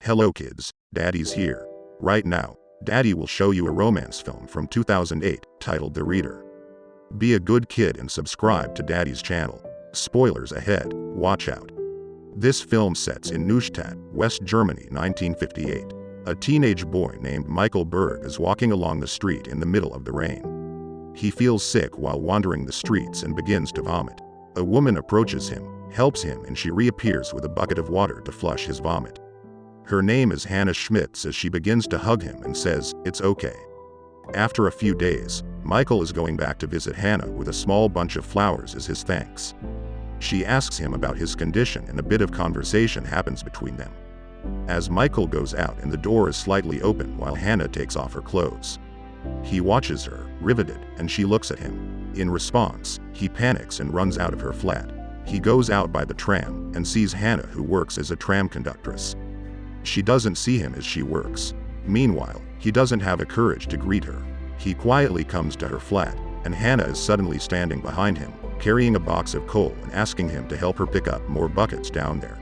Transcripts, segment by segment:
Hello kids, Daddy's here. Right now, Daddy will show you a romance film from 2008 titled The Reader. Be a good kid and subscribe to Daddy's channel. Spoilers ahead, watch out. This film sets in Neustadt, West Germany, 1958. A teenage boy named Michael Berg is walking along the street in the middle of the rain. He feels sick while wandering the streets and begins to vomit. A woman approaches him, helps him, and she reappears with a bucket of water to flush his vomit. Her name is Hanna Schmitz as she begins to hug him and says, "It's okay." After a few days, Michael is going back to visit Hanna with a small bunch of flowers as his thanks. She asks him about his condition and a bit of conversation happens between them. As Michael goes out and the door is slightly open while Hanna takes off her clothes. He watches her, riveted, and she looks at him. In response, he panics and runs out of her flat. He goes out by the tram and sees Hanna, who works as a tram conductress. She doesn't see him as she works. Meanwhile, he doesn't have the courage to greet her. He quietly comes to her flat, and Hanna is suddenly standing behind him, carrying a box of coal and asking him to help her pick up more buckets down there.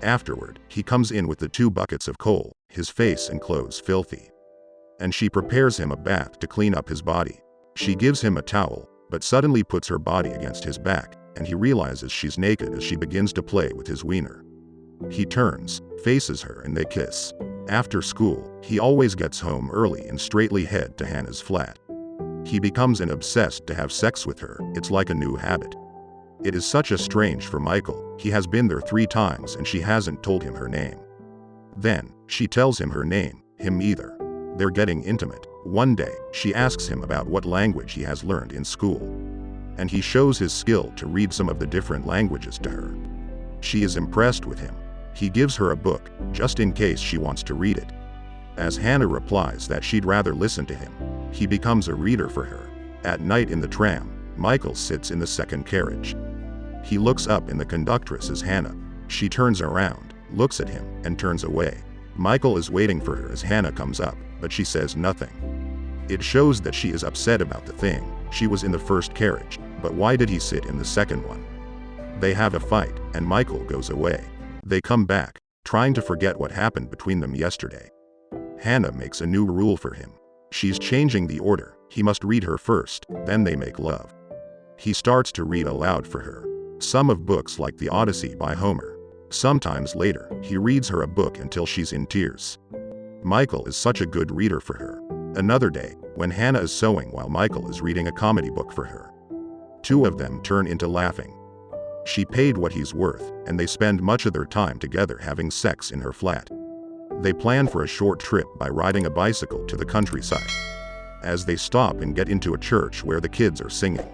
Afterward, he comes in with the 2 buckets of coal, his face and clothes filthy. And she prepares him a bath to clean up his body. She gives him a towel, but suddenly puts her body against his back, and he realizes she's naked as she begins to play with his wiener. He turns, faces her, and they kiss. After school, he always gets home early and straightly head to Hanna's flat. He becomes obsessed to have sex with her. It's like a new habit. It is such a strange for Michael. He has been there 3 times and she hasn't told him her name. Then, she tells him her name, him either. They're getting intimate. One day, she asks him about what language he has learned in school. And he shows his skill to read some of the different languages to her. She is impressed with him. He gives her a book, just in case she wants to read it. As Hanna replies that she'd rather listen to him, he becomes a reader for her. At night in the tram, Michael sits in the second carriage. He looks up in the conductress as Hanna. She turns around, looks at him, and turns away. Michael is waiting for her as Hanna comes up, but she says nothing. It shows that she is upset about the thing. She was in the first carriage, but why did he sit in the second one? They have a fight, and Michael goes away. They come back, trying to forget what happened between them yesterday. Hanna makes a new rule for him. She's changing the order. He must read her first, then they make love. He starts to read aloud for her. Some of books like The Odyssey by Homer. Sometimes later, he reads her a book until she's in tears. Michael is such a good reader for her. Another day, when Hanna is sewing while Michael is reading a comedy book for her. 2 of them turn into laughing. She paid what he's worth, and they spend much of their time together having sex in her flat. They plan for a short trip by riding a bicycle to the countryside. As they stop and get into a church where the kids are singing,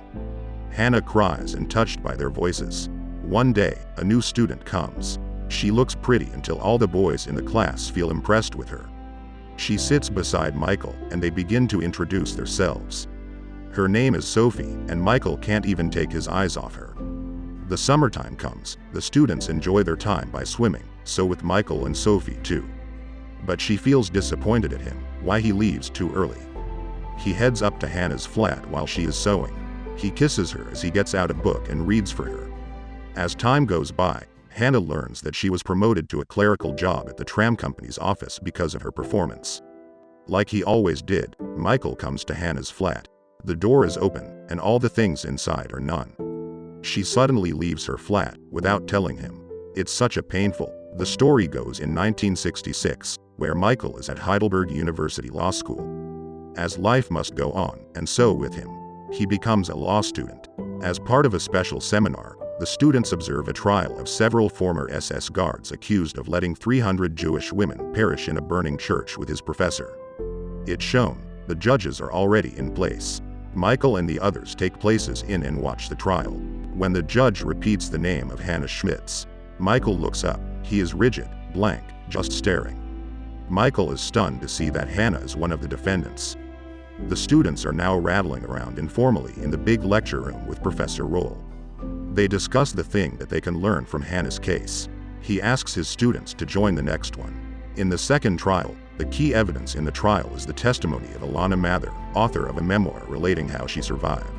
Hanna cries and touched by their voices. One day, a new student comes. She looks pretty until all the boys in the class feel impressed with her. She sits beside Michael, and they begin to introduce themselves. Her name is Sophie, and Michael can't even take his eyes off her. The summertime comes. The students enjoy their time by swimming, so with Michael and Sophie too. But she feels disappointed at him, why he leaves too early. He heads up to Hanna's flat while she is sewing. He kisses her as he gets out a book and reads for her. As time goes by, Hanna learns that she was promoted to a clerical job at the tram company's office because of her performance. Like he always did, Michael comes to Hanna's flat. The door is open, and all the things inside are none. She suddenly leaves her flat, without telling him. It's such a painful. The story goes in 1966, where Michael is at Heidelberg University Law School. As life must go on, and so with him. He becomes a law student. As part of a special seminar, the students observe a trial of several former SS guards accused of letting 300 Jewish women perish in a burning church with his professor. It's shown, the judges are already in place. Michael and the others take places in and watch the trial. When the judge repeats the name of Hanna Schmitz, Michael looks up. He is rigid, blank, just staring. Michael is stunned to see that Hanna is one of the defendants. The students are now rattling around informally in the big lecture room with Professor Roll. They discuss the thing that they can learn from Hanna's case. He asks his students to join the next one. In the second trial, the key evidence in the trial is the testimony of Alana Mather, author of a memoir relating how she survived.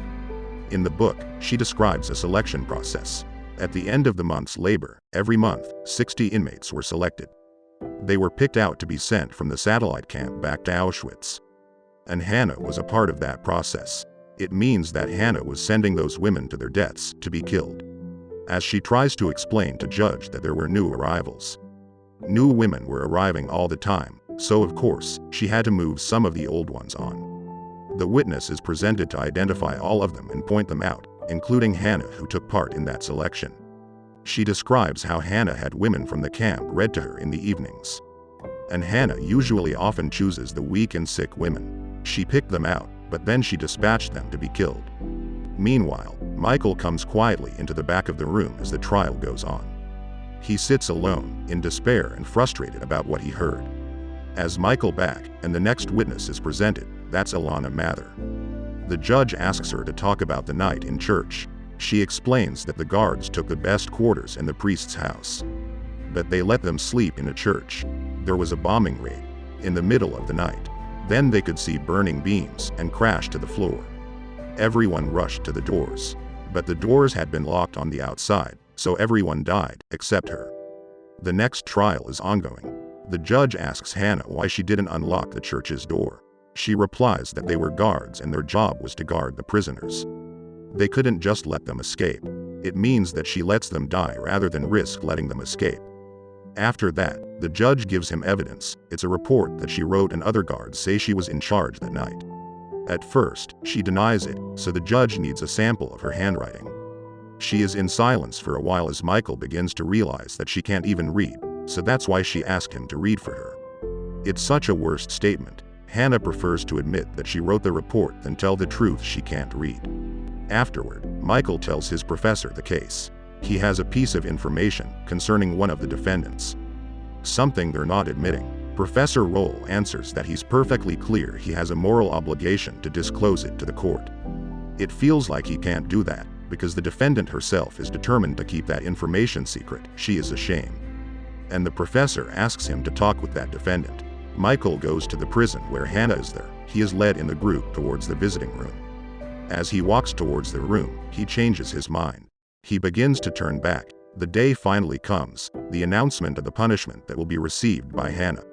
In the book, she describes a selection process. At the end of the month's labor, every month, 60 inmates were selected. They were picked out to be sent from the satellite camp back to Auschwitz. And Hanna was a part of that process. It means that Hanna was sending those women to their deaths to be killed. As she tries to explain to Judge that there were new arrivals. New women were arriving all the time, so of course, she had to move some of the old ones on. The witness is presented to identify all of them and point them out, including Hanna, who took part in that selection. She describes how Hanna had women from the camp read to her in the evenings. And Hanna usually often chooses the weak and sick women. She picked them out, but then she dispatched them to be killed. Meanwhile, Michael comes quietly into the back of the room as the trial goes on. He sits alone, in despair and frustrated about what he heard. As Michael back and the next witness is presented, that's Ilana Mather. The judge asks her to talk about the night in church. She explains that the guards took the best quarters in the priest's house. But they let them sleep in a church. There was a bombing raid in the middle of the night. Then they could see burning beams and crash to the floor. Everyone rushed to the doors. But the doors had been locked on the outside, so everyone died, except her. The next trial is ongoing. The judge asks Hanna why she didn't unlock the church's door. She replies that they were guards and their job was to guard the prisoners. They couldn't just let them escape. It means that she lets them die rather than risk letting them escape. After that, the judge gives him evidence. It's a report that she wrote and other guards say she was in charge that night. At first, she denies it, so the judge needs a sample of her handwriting. She is in silence for a while as Michael begins to realize that she can't even read, so that's why she asked him to read for her. It's such a worst statement. Hanna prefers to admit that she wrote the report than tell the truth she can't read. Afterward, Michael tells his professor the case. He has a piece of information concerning one of the defendants. Something they're not admitting. Professor Roll answers that he's perfectly clear he has a moral obligation to disclose it to the court. It feels like he can't do that, because the defendant herself is determined to keep that information secret. She is ashamed. And the professor asks him to talk with that defendant. Michael goes to the prison where Hanna is there. He is led in the group towards the visiting room. As he walks towards the room, he changes his mind. He begins to turn back. The day finally comes, the announcement of the punishment that will be received by Hanna.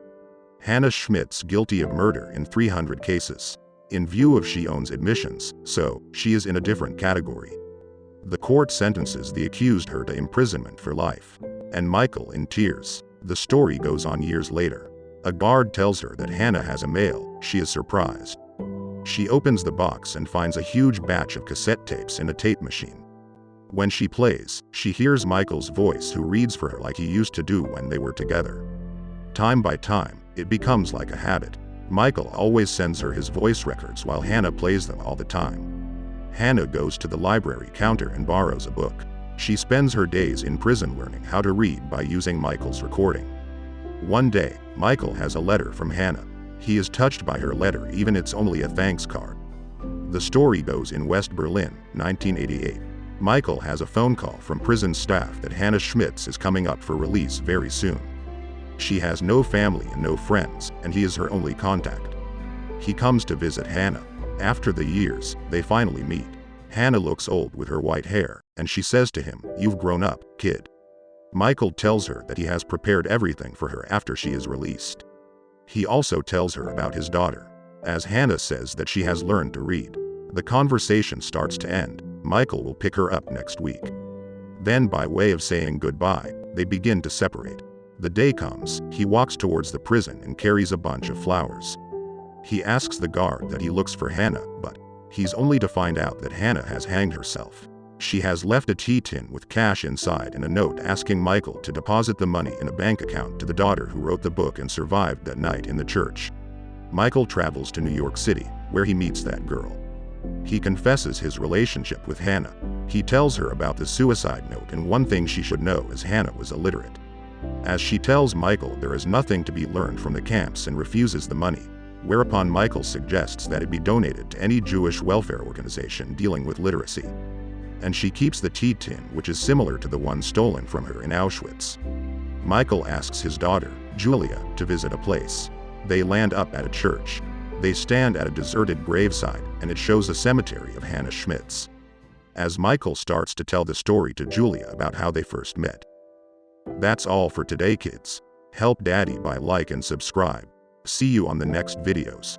Hanna Schmitz guilty of murder in 300 cases. In view of she owns admissions, so she is in a different category. The court sentences the accused her to imprisonment for life. And Michael in tears. The story goes on years later. A guard tells her that Hanna has a mail. She is surprised. She opens the box and finds a huge batch of cassette tapes in a tape machine. When she plays, she hears Michael's voice, who reads for her like he used to do when they were together. Time by time, it becomes like a habit. Michael always sends her his voice records while Hanna plays them all the time. Hanna goes to the library counter and borrows a book. She spends her days in prison learning how to read by using Michael's recording. One day, Michael has a letter from Hanna. He is touched by her letter, even it's only a thanks card. The story goes in West Berlin, 1988. Michael has a phone call from prison staff that Hanna Schmitz is coming up for release very soon. She has no family and no friends, and he is her only contact. He comes to visit Hanna. After the years, they finally meet. Hanna looks old with her white hair, and she says to him, "You've grown up, kid." Michael tells her that he has prepared everything for her after she is released. He also tells her about his daughter, as Hanna says that she has learned to read. The conversation starts to end. Michael will pick her up next week. Then, by way of saying goodbye, they begin to separate. The day comes, he walks towards the prison and carries a bunch of flowers. He asks the guard that he looks for Hanna, but he's only to find out that Hanna has hanged herself. She has left a tea tin with cash inside and a note asking Michael to deposit the money in a bank account to the daughter who wrote the book and survived that night in the church. Michael travels to New York City, where he meets that girl. He confesses his relationship with Hanna. He tells her about the suicide note, and one thing she should know is Hanna was illiterate. As she tells Michael there is nothing to be learned from the camps and refuses the money, whereupon Michael suggests that it be donated to any Jewish welfare organization dealing with literacy. And she keeps the tea tin, which is similar to the one stolen from her in Auschwitz. Michael asks his daughter, Julia, to visit a place. They land up at a church. They stand at a deserted graveside, and it shows a cemetery of Hanna Schmitz. As Michael starts to tell the story to Julia about how they first met. That's all for today, kids. Help Daddy by like and subscribe. See you on the next videos.